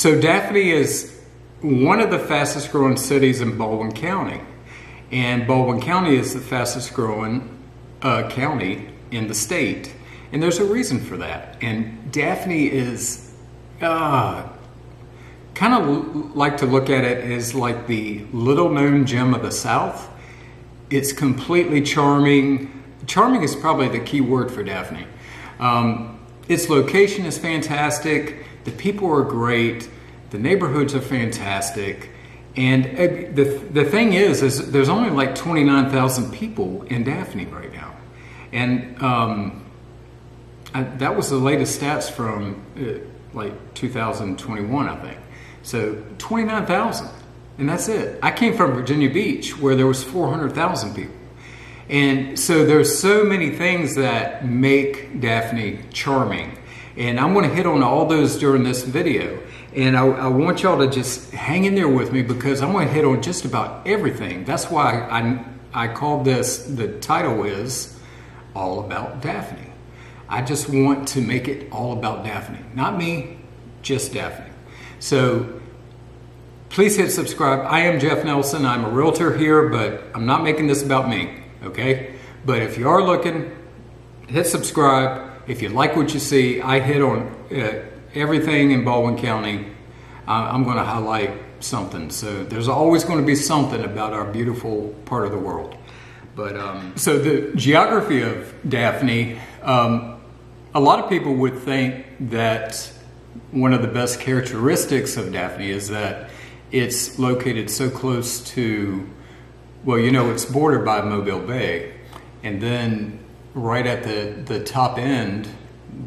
So Daphne is one of the fastest growing cities in Baldwin County. And Baldwin County is the fastest growing county in the state. And there's a reason for that. And Daphne is kind of like to look at it as like the little known gem of the South. It's completely charming. Charming is probably the key word for Daphne. Its location is fantastic. The people are great. The neighborhoods are fantastic. And the thing is there's only like 29,000 people in Daphne right now. And that was the latest stats from like 2021, I think. So 29,000, and that's it. I came from Virginia Beach where there was 400,000 people. And so there's so many things that make Daphne charming. And I'm going to hit on all those during this video. And I want y'all to just hang in there with me because I'm going to hit on just about everything. That's why I called this, the title is All About Daphne. I just want to make it all about Daphne. Not me, just Daphne. So please hit subscribe. I am Jeff Nelson. I'm a realtor here, but I'm not making this about me, okay? But if you are looking, hit subscribe. If you like what you see, I hit on everything in Baldwin County. I'm going to highlight something. So there's always going to be something about our beautiful part of the world. But so the geography of Daphne, a lot of people would think that one of the best characteristics of Daphne is that it's located so close to, well, you know, it's bordered by Mobile Bay, and then right at the top end,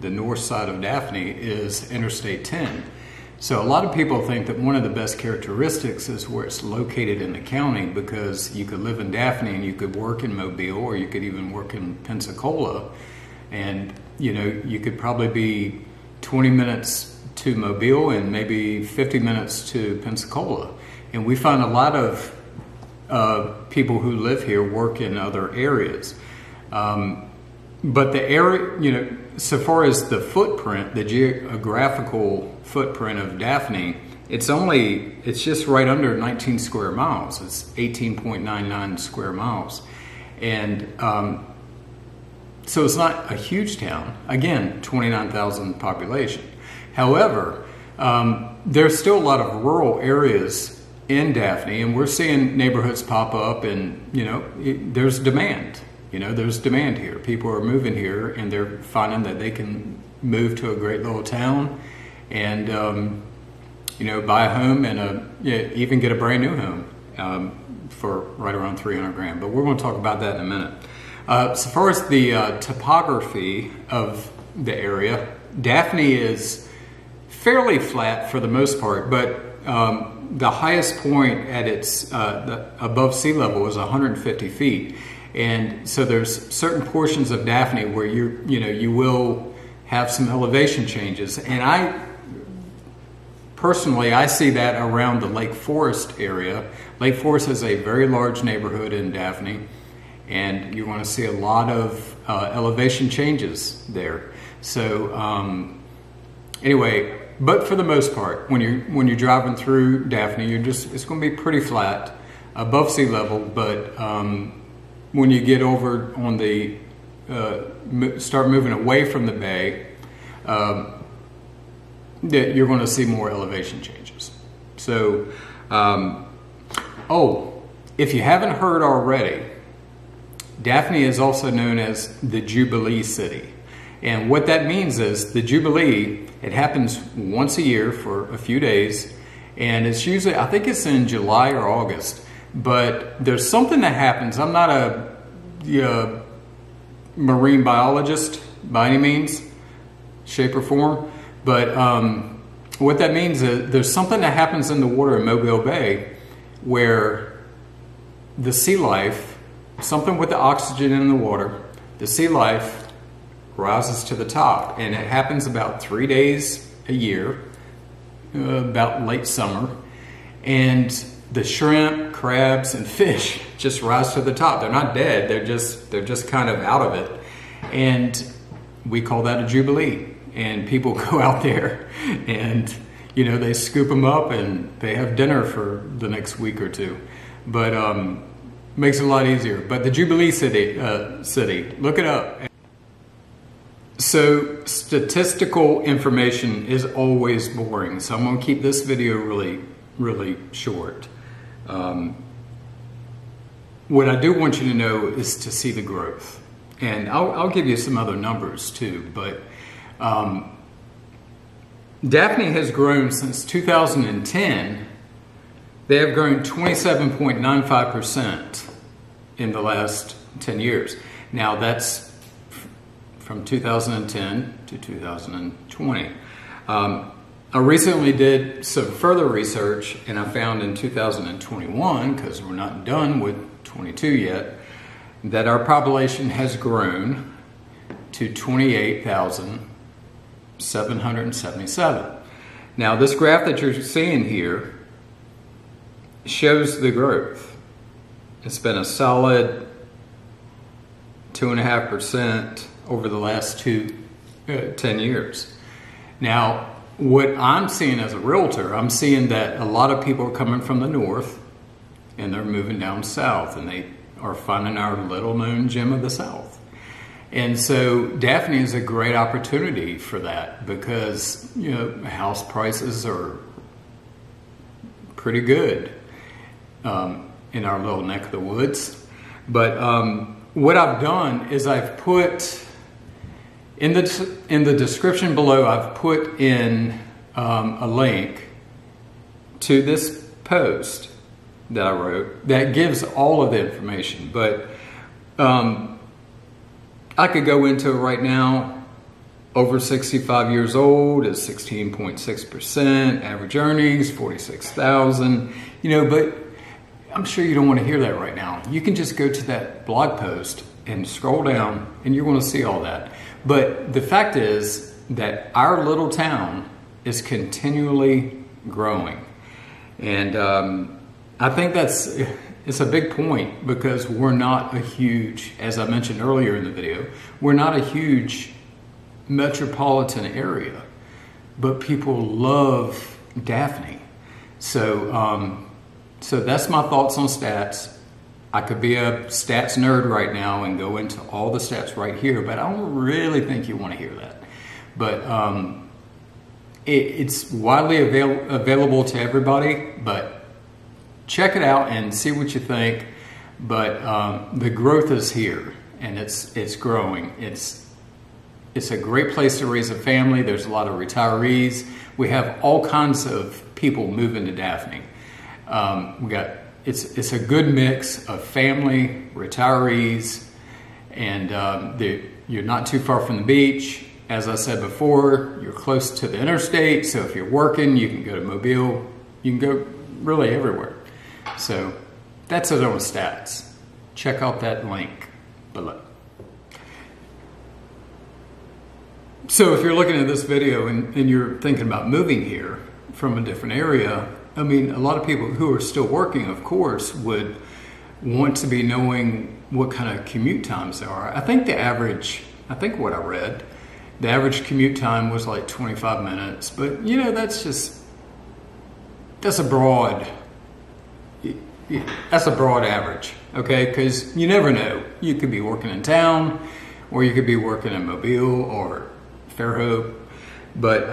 the north side of Daphne, is Interstate 10. So a lot of people think that one of the best characteristics is where it's located in the county, because you could live in Daphne and you could work in Mobile, or you could even work in Pensacola, and you know, you could probably be 20 minutes to Mobile and maybe 50 minutes to Pensacola. And we find a lot of people who live here work in other areas. But the area, you know, so far as the footprint, the geographical footprint of Daphne, it's just right under 19 square miles. It's 18.99 square miles. And so it's not a huge town. Again, 29,000 population. However, there's still a lot of rural areas in Daphne, and we're seeing neighborhoods pop up, and you know, there's demand. You know, there's demand here. People are moving here, and they're finding that they can move to a great little town, and you know, buy a home and even get a brand new home for right around 300 grand. But we're going to talk about that in a minute. So far as the topography of the area, Daphne is fairly flat for the most part, but the highest point at its above sea level is 150 feet. And so there's certain portions of Daphne where you will have some elevation changes. And I personally see that around the Lake Forest area. Lake Forest is a very large neighborhood in Daphne, and you're going to see a lot of elevation changes there. So anyway, but for the most part, when you're driving through Daphne, it's going to be pretty flat above sea level. But when you get over on the start moving away from the bay, you're going to see more elevation changes. So, if you haven't heard already, Daphne is also known as the Jubilee City. And what that means is the Jubilee, it happens once a year for a few days, and it's usually, I think it's in July or August, but there's something that happens. I'm not a marine biologist by any means, shape or form, but what that means is there's something that happens in the water in Mobile Bay where the sea life, something with the oxygen in the water, the sea life rises to the top, and it happens about 3 days a year, about late summer, and the shrimp, crabs, and fish just rise to the top. They're not dead, they're just kind of out of it, and we call that a jubilee. And people go out there and you know, they scoop them up and they have dinner for the next week or two. But makes it a lot easier. But the Jubilee City, look it up. So statistical information is always boring. So I'm going to keep this video really short. What I do want you to know is to see the growth. And I'll give you some other numbers too. But Daphne has grown since 2010. They have grown 27.95% in the last 10 years. Now that's from 2010 to 2020. I recently did some further research, and I found in 2021, because we're not done with 22 yet, that our population has grown to 28,777. Now this graph that you're seeing here shows the growth. It's been a solid 2.5% over the last 10 years. Now, what I'm seeing as a realtor, I'm seeing that a lot of people are coming from the north and they're moving down south, and they are finding our little known gem of the South. And so Daphne is a great opportunity for that, because, you know, house prices are pretty good in our little neck of the woods. But what I've done is I've put in the description below, I've put in a link to this post that I wrote that gives all of the information. But I could go into it right now. Over 65 years old is 16.6%, average earnings 46,000. You know, but I'm sure you don't want to hear that right now. You can just go to that blog post and scroll down, and you're going to see all that. But the fact is that our little town is continually growing. And I think it's a big point, because we're not a huge, as I mentioned earlier in the video, we're not a huge metropolitan area, but people love Daphne. So, so that's my thoughts on stats. I could be a stats nerd right now and go into all the stats right here, but I don't really think you want to hear that. But it's widely available to everybody, but check it out and see what you think. But the growth is here, and it's growing. It's a great place to raise a family. There's a lot of retirees. We have all kinds of people moving to Daphne. It's a good mix of family, retirees, and you're not too far from the beach. As I said before, you're close to the interstate, so if you're working, you can go to Mobile. You can go really everywhere. So that's it on stats. Check out that link below. So if you're looking at this video and you're thinking about moving here from a different area, I mean, a lot of people who are still working, of course, would want to be knowing what kind of commute times there are. I think what I read, the average commute time was like 25 minutes. But, you know, that's a broad average, okay? Because you never know. You could be working in town, or you could be working in Mobile or Fairhope. But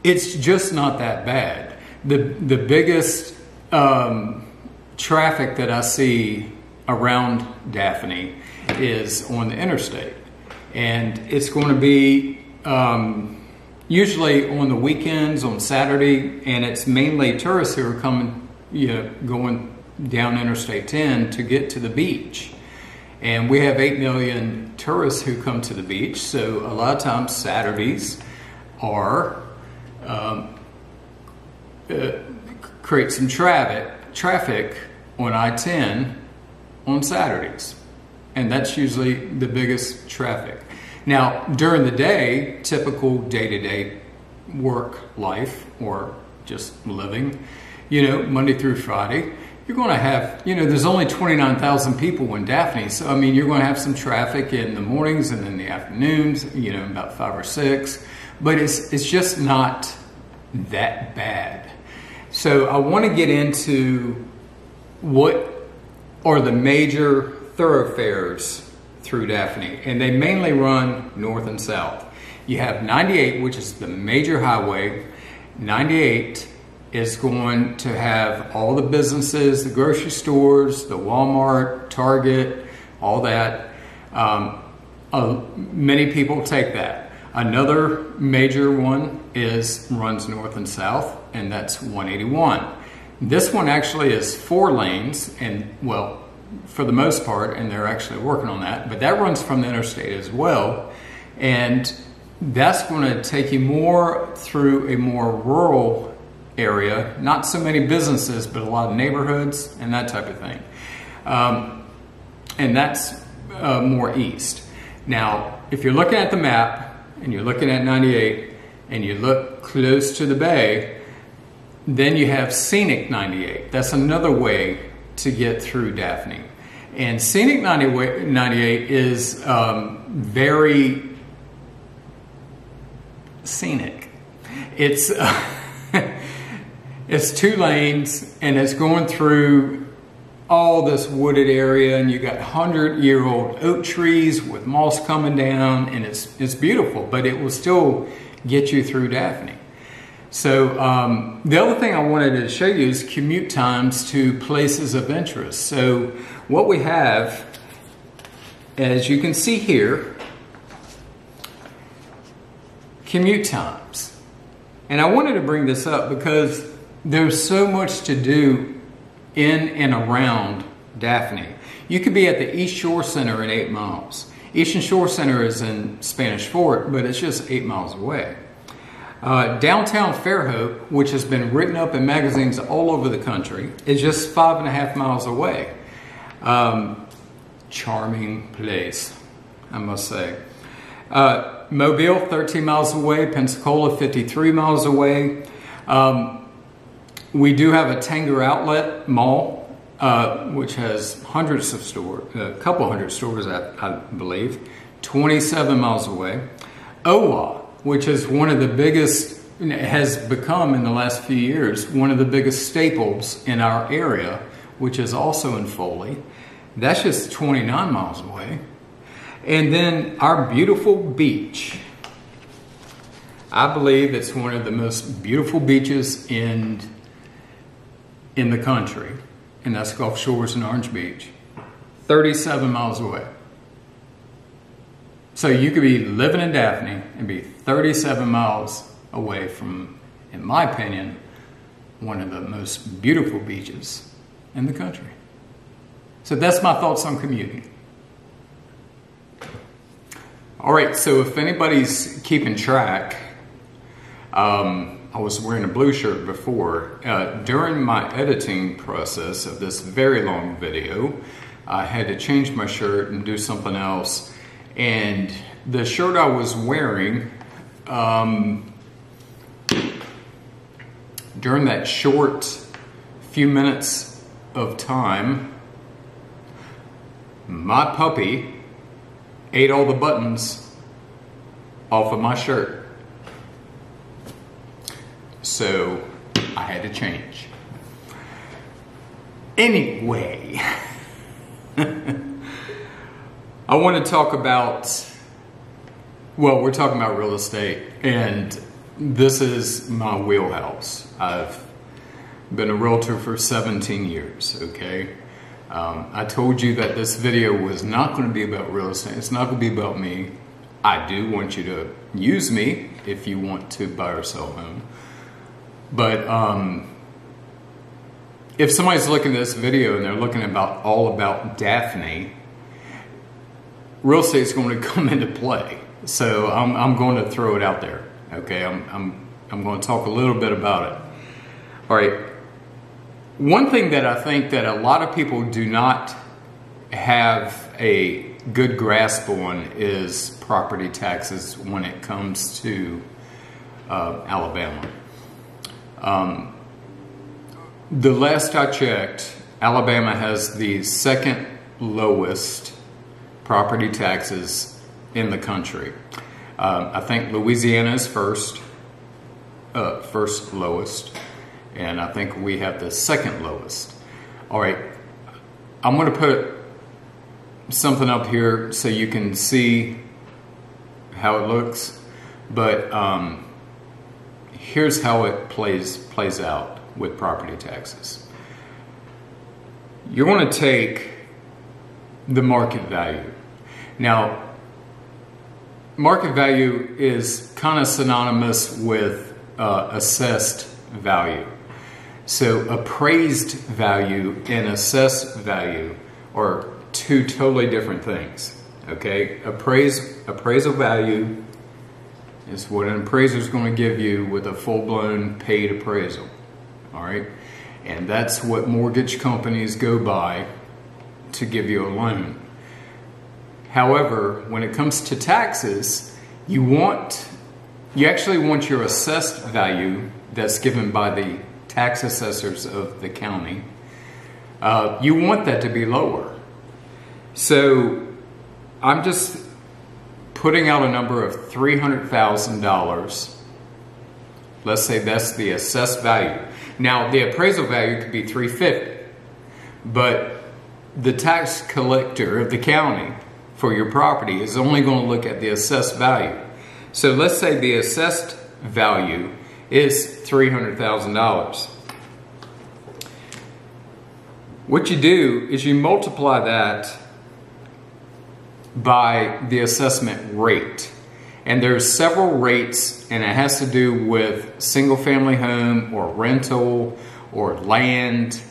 it's just not that bad. The biggest traffic that I see around Daphne is on the interstate, and it's going to be usually on the weekends, on Saturday, and it's mainly tourists who are coming, you know, going down Interstate 10 to get to the beach. And we have 8 million tourists who come to the beach, so a lot of times Saturdays are create some traffic on I-10 on Saturdays. And that's usually the biggest traffic. Now, during the day, typical day-to-day work life, or just living, you know, Monday through Friday, you're going to have, you know, there's only 29,000 people in Daphne. So, I mean, you're going to have some traffic in the mornings and in the afternoons, you know, about 5 or 6. But it's just not that bad. So I want to get into what are the major thoroughfares through Daphne, and they mainly run north and south. You have 98, which is the major highway. 98 is going to have all the businesses, the grocery stores, the Walmart, Target, all that. Many people take that. Another major one runs north and south, and that's 181. This one actually is 4 lanes, and well, for the most part, and they're actually working on that, but that runs from the interstate as well. And that's going to take you more through a more rural area, not so many businesses, but a lot of neighborhoods and that type of thing. And that's more east. Now, if you're looking at the map and you're looking at 98 and you look close to the bay, then you have Scenic 98. That's another way to get through Daphne. And Scenic 98 is very scenic. It's it's 2 lanes, and it's going through all this wooded area, and you got 100-year-old oak trees with moss coming down, and it's beautiful, but it will still get you through Daphne. So the other thing I wanted to show you is commute times to places of interest. So what we have, as you can see here, commute times. And I wanted to bring this up because there's so much to do in and around Daphne. You could be at the East Shore Center in 8 miles. Eastern Shore Center is in Spanish Fort, but it's just 8 miles away. Downtown Fairhope, which has been written up in magazines all over the country, is just 5.5 miles away. Charming place, I must say. Mobile, 13 miles away. Pensacola, 53 miles away. We do have a Tanger Outlet Mall, which has hundreds of stores, a couple hundred stores, I believe, 27 miles away. OWA, which is one of the biggest, has become in the last few years, one of the biggest staples in our area, which is also in Foley. That's just 29 miles away. And then our beautiful beach. I believe it's one of the most beautiful beaches in the country, and that's Gulf Shores and Orange Beach. 37 miles away. So you could be living in Daphne and be 37 miles away from, in my opinion, one of the most beautiful beaches in the country. So that's my thoughts on commuting. All right, so if anybody's keeping track, I was wearing a blue shirt before. During my editing process of this very long video, I had to change my shirt and do something else. And the shirt I was wearing, during that short few minutes of time, my puppy ate all the buttons off of my shirt. So I had to change. Anyway, I want to talk about, well, we're talking about real estate, and this is my wheelhouse. I've been a realtor for 17 years, okay? I told you that this video was not going to be about real estate. It's not going to be about me. I do want you to use me if you want to buy or sell a home. But if somebody's looking at this video and they're looking all about Daphne, real estate is going to come into play. So I'm going to throw it out there. Okay, I'm going to talk a little bit about it. All right. One thing that I think that a lot of people do not have a good grasp on is property taxes when it comes to Alabama. The last I checked, Alabama has the second lowest property taxes in the country. I think Louisiana is first, first lowest, and I think we have the second lowest. All right, I'm going to put something up here so you can see how it looks, but here's how it plays out with property taxes. You're going to take the market value. Now, market value is kind of synonymous with assessed value. So appraised value and assessed value are two totally different things. Okay, appraisal value is what an appraiser is going to give you with a full-blown paid appraisal. All right, and that's what mortgage companies go by to give you a loan. However, when it comes to taxes, you actually want your assessed value that's given by the tax assessors of the county. You want that to be lower. So I'm just putting out a number of $300,000. Let's say that's the assessed value. Now, the appraisal value could be $350,000, but the tax collector of the county for your property is only going to look at the assessed value. So let's say the assessed value is $300,000. What you do is you multiply that by the assessment rate. And there's several rates, and it has to do with single family home or rental or land.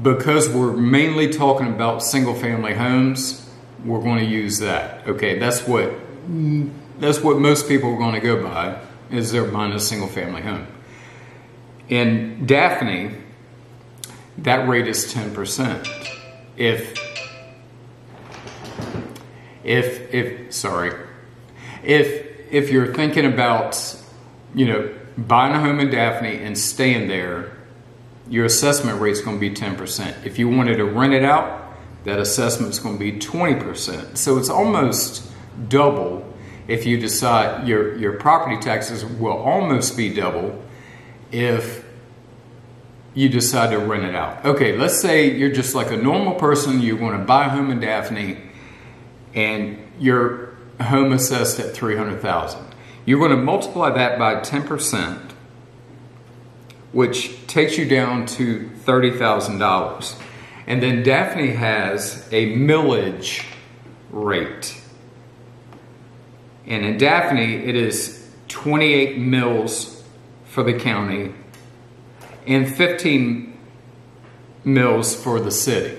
Because we're mainly talking about single family homes, we're going to use that. Okay, that's what most people are going to go by, is they're buying a single family home. In Daphne, that rate is 10%. If you're thinking about, buying a home in Daphne and staying there, your assessment rate is going to be 10%. If you wanted to rent it out, that assessment is going to be 20%. So it's almost double. If you decide your property taxes will almost be double if you decide to rent it out. Okay, let's say you're just like a normal person, you want to buy a home in Daphne and your home assessed at $300,000. You're going to multiply that by 10%, which takes you down to $30,000. And then Daphne has a millage rate. And in Daphne, it is 28 mills for the county and 15 mills for the city.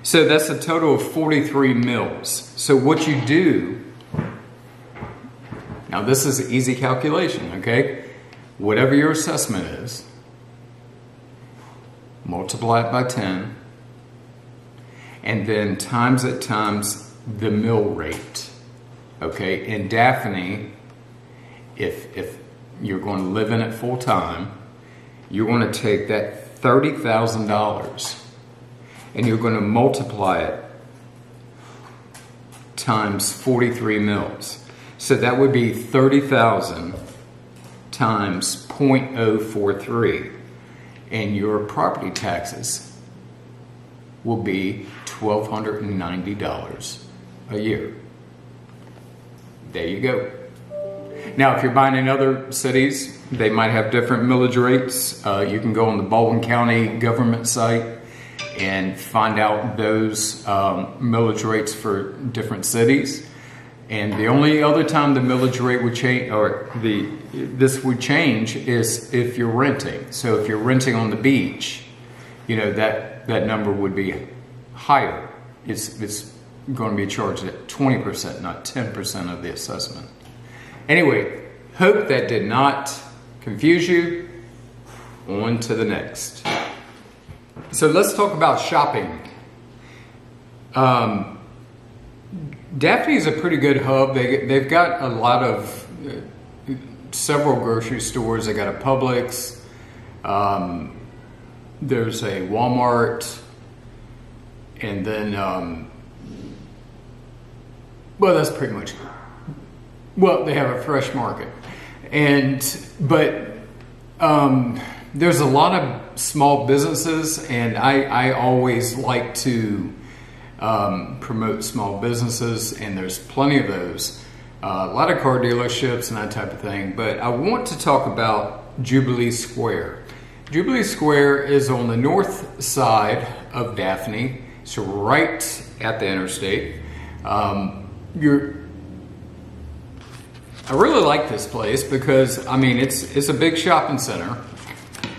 So that's a total of 43 mills. So what you do, now this is an easy calculation, okay? Whatever your assessment is, multiply it by 10, and then times it times the mill rate. Okay, in Daphne, if you're going to live in it full time, you're going to take that $30,000 and you're going to multiply it times 43 mills. So that would be 30,000 times 0.043. And your property taxes will be $1,290 a year. There you go. Now, if you're buying in other cities, they might have different millage rates. You can go on the Baldwin County government site and find out those millage rates for different cities. And the only other time the millage rate would change, or this would change, is if you're renting. So if you're renting on the beach, that number would be higher. It's going to be charged at 20%, not 10% of the assessment. Anyway, hope that did not confuse you. On to the next. So let's talk about shopping. Daphne is a pretty good hub. They've got a lot of several grocery stores. They got a Publix. There's a Walmart, and then well, that's pretty much Well, they have a fresh market, but there's a lot of small businesses, and I always like to promote small businesses, and there's plenty of those. A lot of car dealerships and that type of thing. But I want to talk about Jubilee Square. Jubilee Square is on the north side of Daphne. It's right at the interstate. I really like this place because, I mean, it's a big shopping center.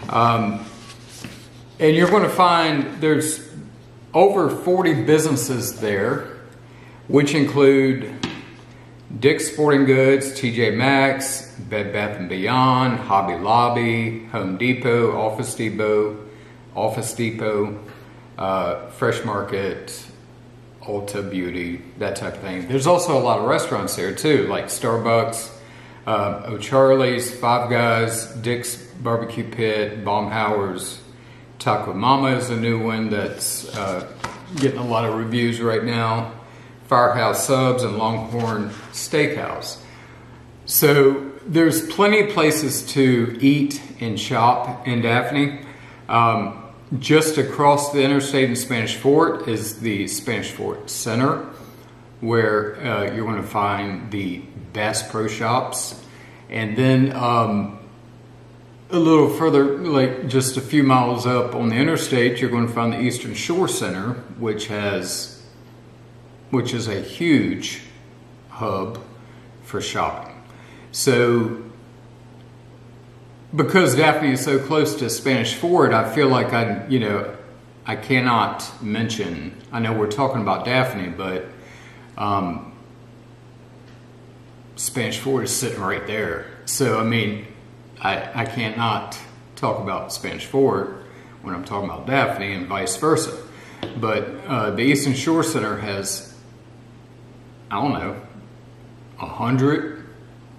And you're going to find there's over 40 businesses there, which include Dick's Sporting Goods, TJ Maxx, Bed Bath & Beyond, Hobby Lobby, Home Depot, Office Depot, Fresh Market, Ulta Beauty, that type of thing. There's also a lot of restaurants there too, like Starbucks, O'Charlie's, Five Guys, Dick's Barbecue Pit, Baumhauer's, Taco Mama is a new one that's getting a lot of reviews right now. Firehouse Subs and Longhorn Steakhouse. So there's plenty of places to eat and shop in Daphne. Just across the interstate in Spanish Fort is the Spanish Fort Center, where you're going to find the Bass Pro Shops. And then a little further, like just a few miles up on the interstate, you're going to find the Eastern Shore Center, which is a huge hub for shopping. So because Daphne is so close to Spanish Fort, I feel like I cannot mention, I know we're talking about Daphne, but Spanish Fort is sitting right there. So I mean, I can't not talk about Spanish Fort when I'm talking about Daphne, and vice versa. But the Eastern Shore Center has, I don't know, 100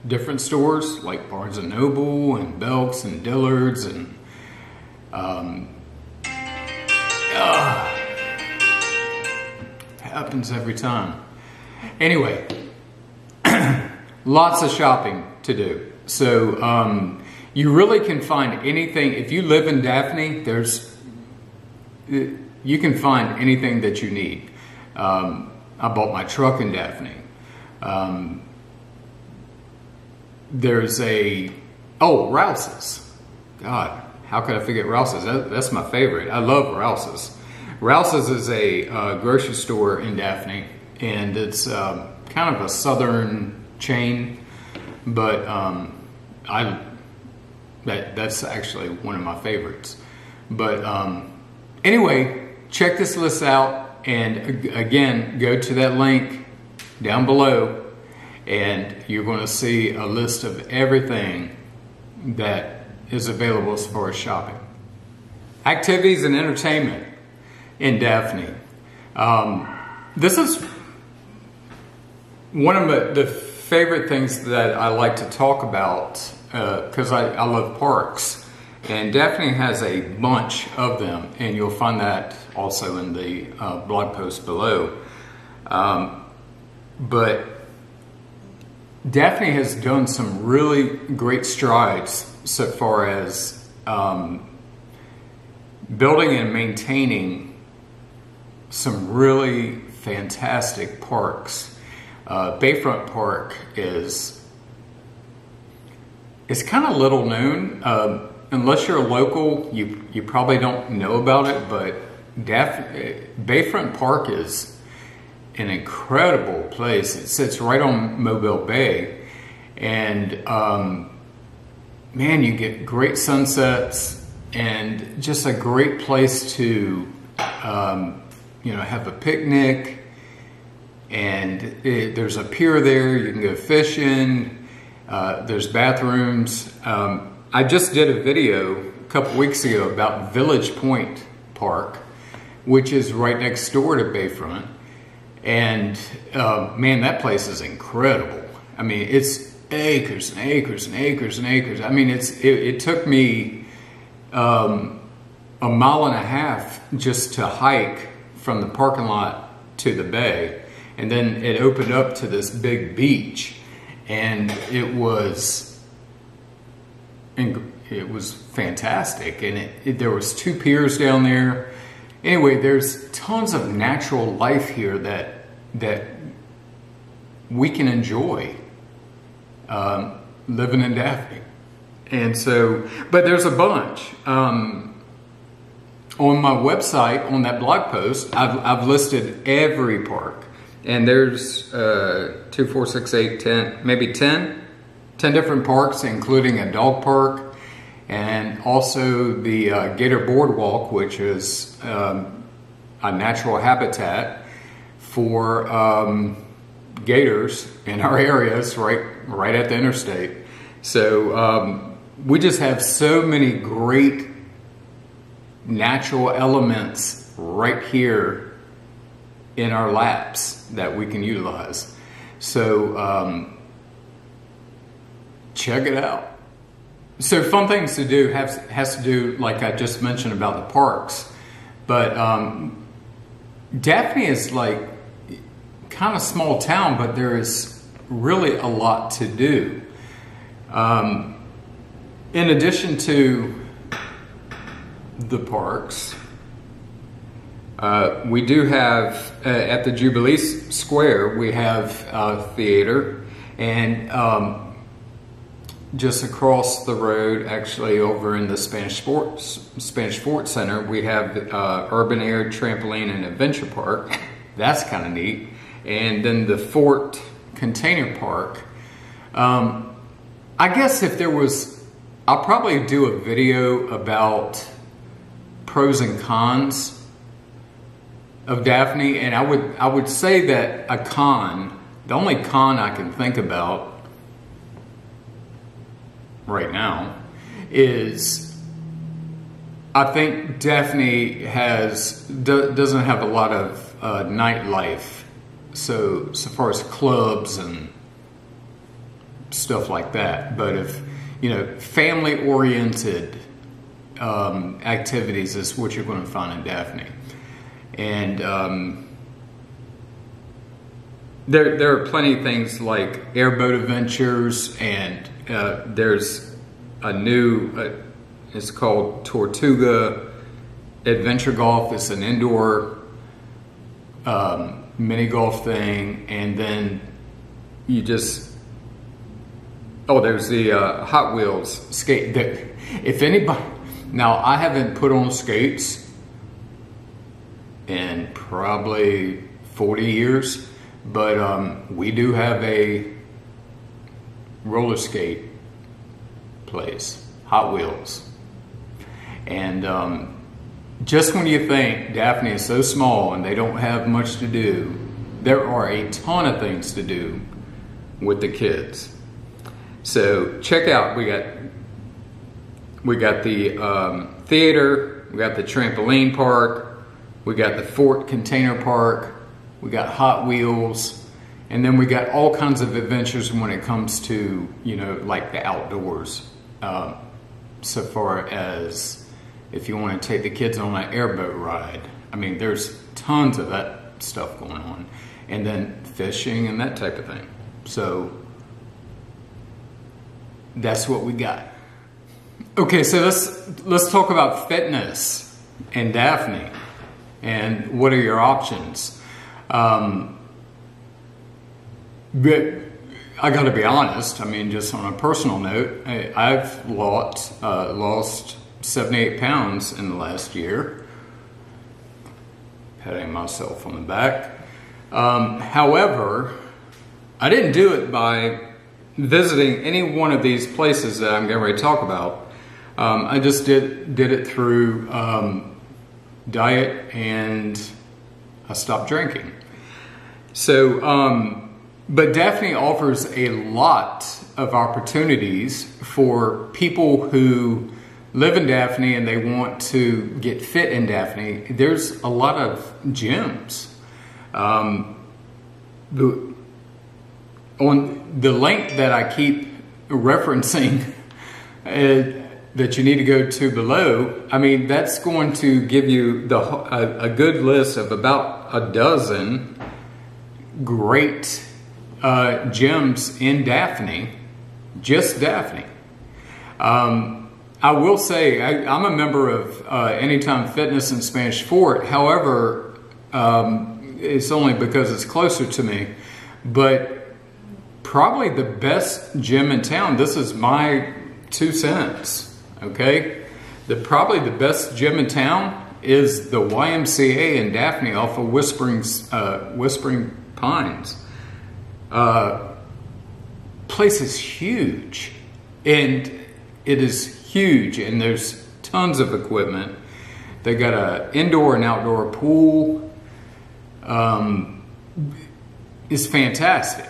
different stores like Barnes & Noble and Belk's and Dillard's and happens every time. Anyway, lots of shopping to do. So you really can find anything. If you live in Daphne, you can find anything that you need. I bought my truck in Daphne. There's Rouse's. God, how could I forget Rouse's? That's my favorite. I love Rouse's. Rouse's is a grocery store in Daphne, and it's kind of a southern chain, but that's actually one of my favorites. But anyway, check this list out. And again, go to that link down below, and you're going to see a list of everything that is available as far as shopping. Activities and entertainment in Daphne. This is one of the favorite things that I like to talk about because I love parks. And Daphne has a bunch of them, and you'll find that also in the blog post below. But Daphne has done some really great strides so far as building and maintaining some really fantastic parks. Bayfront Park is kind of little known. Unless you're a local, you probably don't know about it, but Bayfront Park is an incredible place. It sits right on Mobile Bay, and man, you get great sunsets and just a great place to have a picnic. And there's a pier there. You can go fishing. There's bathrooms. I just did a video a couple weeks ago about Village Point Park, which is right next door to Bayfront. And man, that place is incredible. I mean, it's acres and acres and acres and acres. I mean, it took me a mile and a half just to hike from the parking lot to the bay. And then it opened up to this big beach. and it was fantastic. And there was 2 piers down there. Anyway, there's tons of natural life here that we can enjoy living in Daphne. And so, but there's a bunch. On my website, on that blog post, I've listed every park. And there's 2, 4, 6, 8, 10, maybe 10 different parks, including a dog park, and also the Gator Boardwalk, which is a natural habitat for gators in our areas, right at the interstate. So we just have so many great natural elements right here in our laps that we can utilize. So check it out. So fun things to do has to do, like I just mentioned, about the parks. But Daphne is like kind of small town, but there is really a lot to do. In addition to the parks, we do have at the Jubilee Square, we have a theater, and just across the road, actually over in the Spanish Sports Center, we have Urban Air Trampoline and Adventure Park. That's kind of neat. And then the Fort Container Park. I guess if there was, I'll probably do a video about pros and cons of Daphne, and I would say that a con, the only con I can think about right now is I think Daphne doesn't have a lot of nightlife, so far as clubs and stuff like that. But if family oriented activities is what you're going to find in Daphne. And there are plenty of things like airboat adventures, and there's a new, it's called Tortuga Adventure Golf. It's an indoor mini golf thing. And then you just, there's the Hot Wheels skate. If anybody, now I haven't put on skates in probably 40 years, but we do have a roller skate place, Hot Wheels. And just when you think Daphne is so small and they don't have much to do, there are a ton of things to do with the kids. So check out, we got the theater, we got the trampoline park, we got the Fort Container Park, we got Hot Wheels, and then we got all kinds of adventures when it comes to, like the outdoors. So far as if you want to take the kids on an airboat ride. I mean, there's tons of that stuff going on. And then fishing and that type of thing. So that's what we got. Okay, so let's talk about fitness and Daphne. And what are your options? But I got to be honest. I mean, just on a personal note, I've lost 78 pounds in the last year. Patting myself on the back. However, I didn't do it by visiting any one of these places that I'm getting ready to talk about. I just did it through diet, and I stopped drinking. So, but Daphne offers a lot of opportunities for people who live in Daphne and they want to get fit in Daphne. There's a lot of gyms. On the link that I keep referencing that you need to go to below, I mean, that's going to give you a good list of about a dozen great gyms in Daphne, just Daphne. I will say I'm a member of Anytime Fitness in Spanish Fort. However, it's only because it's closer to me. But probably the best gym in town, this is my 2 cents, okay? Probably the best gym in town is the YMCA in Daphne off of Whispering Pines. Place is huge, and it is huge, and there's tons of equipment. They got an indoor and outdoor pool. It's fantastic.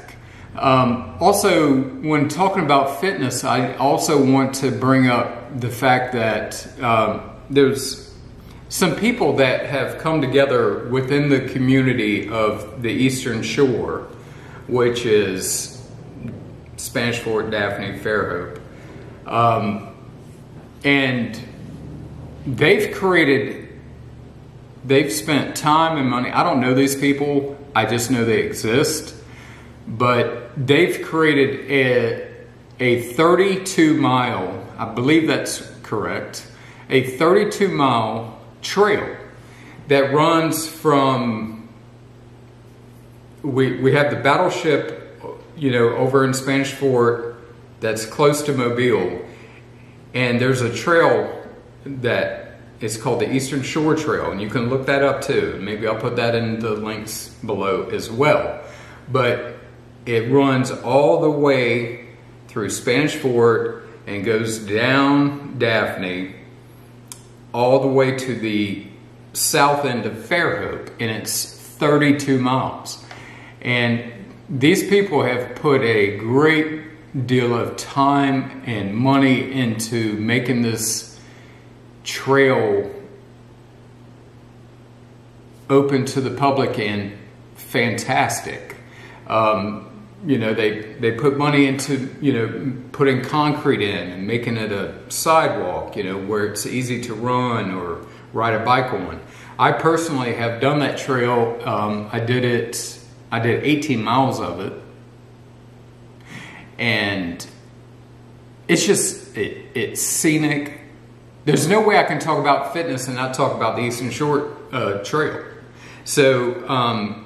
Also, when talking about fitness, I also want to bring up the fact that there's some people that have come together within the community of the Eastern Shore, which is Spanish Fort, Daphne, Fairhope. And they've spent time and money. I don't know these people, I just know they exist. But they've created a 32-mile, I believe that's correct, a 32-mile trail that runs from, we have the battleship, over in Spanish Fort that's close to Mobile, and there's a trail that is called the Eastern Shore Trail, and you can look that up too. Maybe I'll put that in the links below as well. But it runs all the way through Spanish Fort and goes down Daphne all the way to the south end of Fairhope, and it's 32 miles. And these people have put a great deal of time and money into making this trail open to the public and fantastic. They put money into, putting concrete in and making it a sidewalk, where it's easy to run or ride a bike on. I personally have done that trail. I did 18 miles of it. And it's scenic. There's no way I can talk about fitness and not talk about the Eastern Shore Trail. So,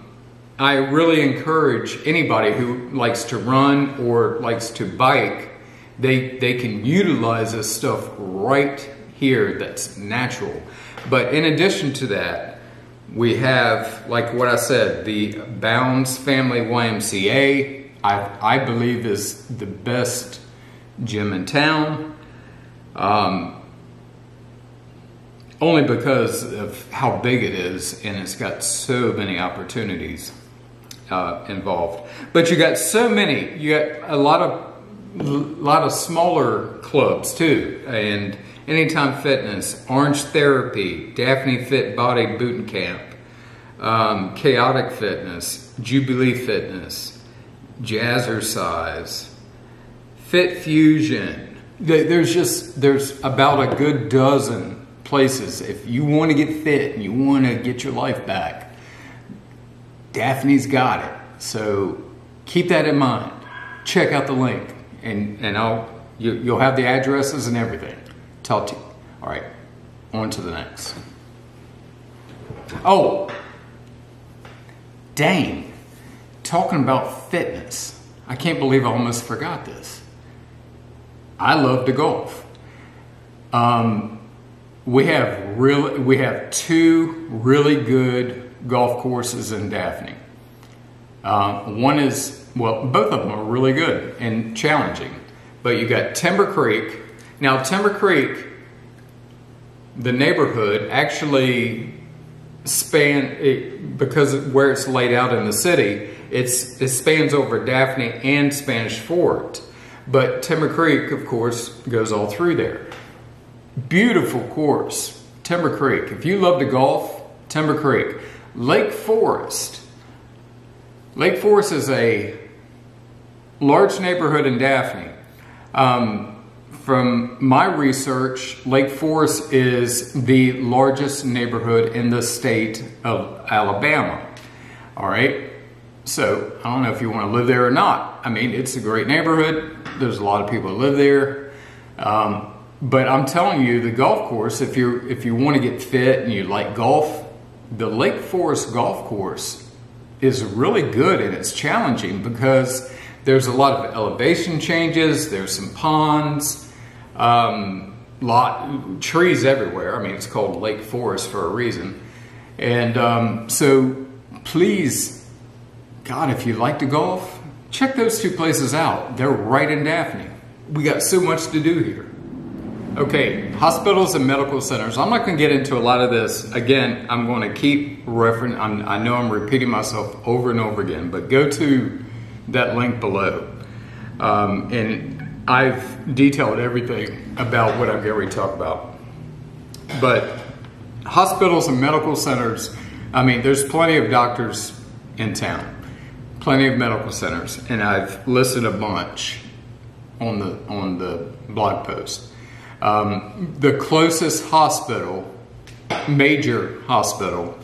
I really encourage anybody who likes to run or likes to bike, they can utilize this stuff right here that's natural. But in addition to that, we have, like what I said, the Bounds Family YMCA, I believe is the best gym in town. Only because of how big it is, and it's got so many opportunities involved. But you got so many. You got a lot of smaller clubs too, and Anytime Fitness, Orange Therapy, Daphne Fit Body Boot Camp, Chaotic Fitness, Jubilee Fitness, Jazzercise, Fit Fusion. There's about a good dozen places. If you want to get fit and you want to get your life back, Daphne's got it. So keep that in mind. Check out the link, and you'll have the addresses and everything. Talk to you. All right, on to the next. Oh, dang! Talking about fitness, I can't believe I almost forgot this. I love to golf. We have 2 really good golf courses in Daphne. One is, well, both of them are really good and challenging. But you got Timber Creek. Now, Timber Creek, the neighborhood actually because of where it's laid out in the city, it spans over Daphne and Spanish Fort. But Timber Creek, of course, goes all through there. Beautiful course, Timber Creek. If you love to golf, Timber Creek. Lake Forest. Lake Forest is a large neighborhood in Daphne. From my research, Lake Forest is the largest neighborhood in the state of Alabama. All right. So I don't know if you want to live there or not. I mean, it's a great neighborhood. There's a lot of people who live there. But I'm telling you, the golf course, if you want to get fit and you like golf, the Lake Forest golf course is really good, and it's challenging because there's a lot of elevation changes. There's some ponds, trees everywhere. I mean, it's called Lake Forest for a reason. And so please, God, if you like to golf, check those two places out. They're right in Daphne. We got so much to do here. Okay, hospitals and medical centers. I'm not going to get into a lot of this. Again, I'm going to keep referencing. I know I'm repeating myself over and over again, but go to that link below. And I've detailed everything about what I'm going to talk about. But hospitals and medical centers, I mean, there's plenty of doctors in town, plenty of medical centers, and I've listed a bunch on the blog post. The closest hospital, major hospital,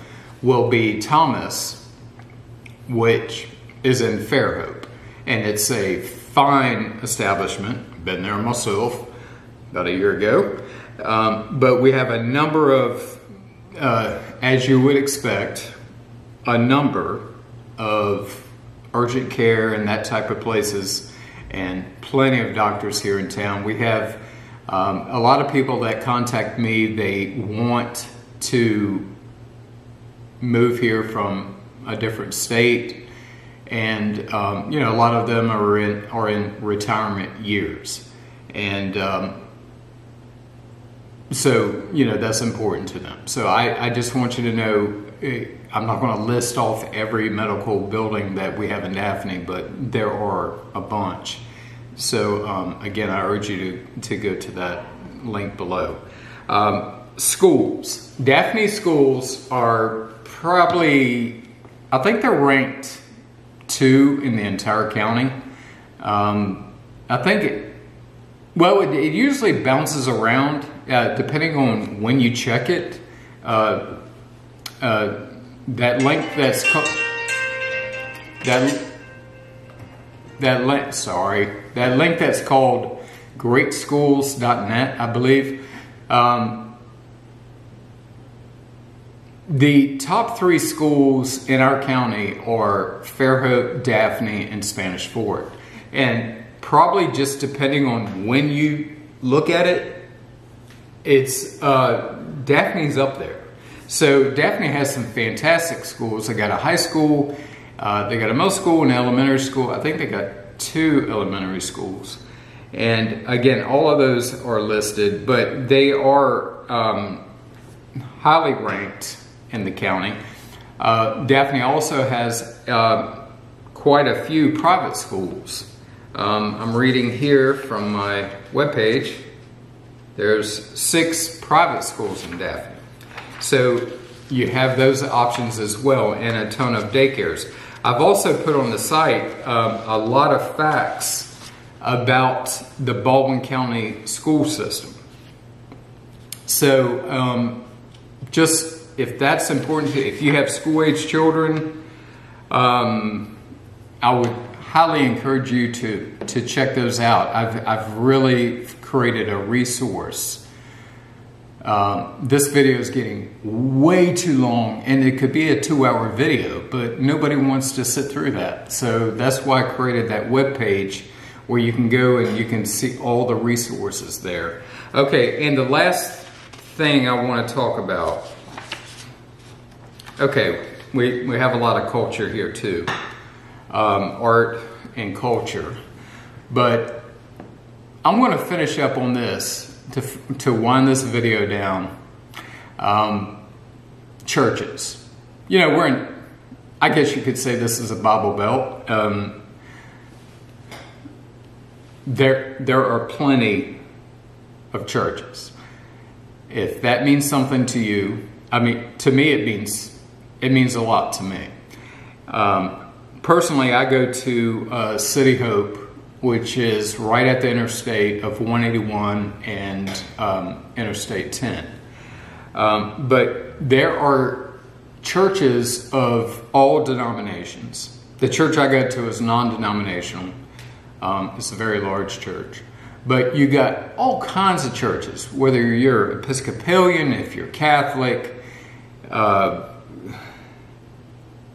will be Thomas, which is in Fairhope, and it's a fine establishment. Been there myself about a year ago, but we have a number of, as you would expect, a number of urgent care and that type of places, and plenty of doctors here in town. We have a lot of people that contact me. They want to move here from a different state, and you know, a lot of them are in retirement years, and so you know, that's important to them. So I just want you to know, I'm not going to list off every medical building that we have in Daphne, but there are a bunch. So again, I urge you to go to that link below. Schools. Daphne schools are probably, I think they're ranked 2 in the entire county. I think it usually bounces around depending on when you check it. That link that's that link that's called greatschools.net, I believe. The top 3 schools in our county are Fairhope, Daphne, and Spanish Fort. And probably just depending on when you look at it, it's Daphne's up there. So Daphne has some fantastic schools. They got a high school, they got a middle school and elementary school. I think they got 2 elementary schools. And again, all of those are listed, but they are highly ranked in the county. Daphne also has quite a few private schools. I'm reading here from my webpage. There's 6 private schools in Daphne. So you have those options as well, and a ton of daycares. I've also put on the site a lot of facts about the Baldwin County school system. So just if that's important to you, if you have school-age children, I would highly encourage you to check those out. I've really created a resource. This video is getting way too long, and it could be a 2-hour video, but nobody wants to sit through that. So that's why I created that webpage where you can go and you can see all the resources there. Okay, and the last thing I want to talk about. Okay, we have a lot of culture here too, art and culture, but I'm going to finish up on this to wind this video down. Churches. You know, we're in, I guess you could say this is a Bible Belt. There are plenty of churches. If that means something to you, I mean, to me it means a lot to me. Personally, I go to City Hope, which is right at the interstate of 181 and Interstate 10. But there are churches of all denominations. The church I go to is non-denominational. It's a very large church. But you got all kinds of churches, whether you're Episcopalian, if you're Catholic,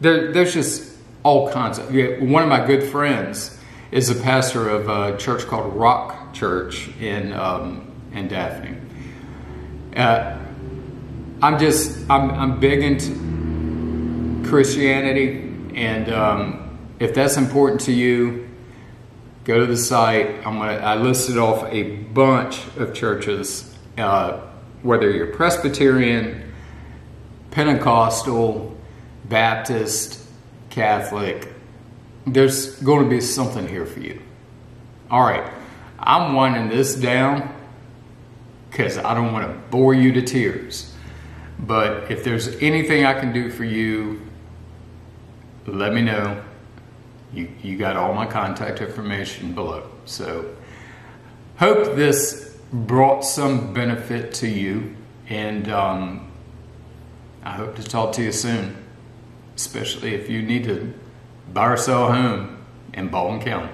there's just all kinds of. One of my good friends is a pastor of a church called Rock Church in Daphne. I'm big into Christianity, and if that's important to you, go to the site. I listed off a bunch of churches, whether you're Presbyterian, Pentecostal, Baptist, Catholic. There's going to be something here for you. All right, I'm winding this down because I don't want to bore you to tears. But if there's anything I can do for you, let me know. You got all my contact information below. So hope this brought some benefit to you, and I hope to talk to you soon, especially if you need to buy or sell a home in Baldwin County.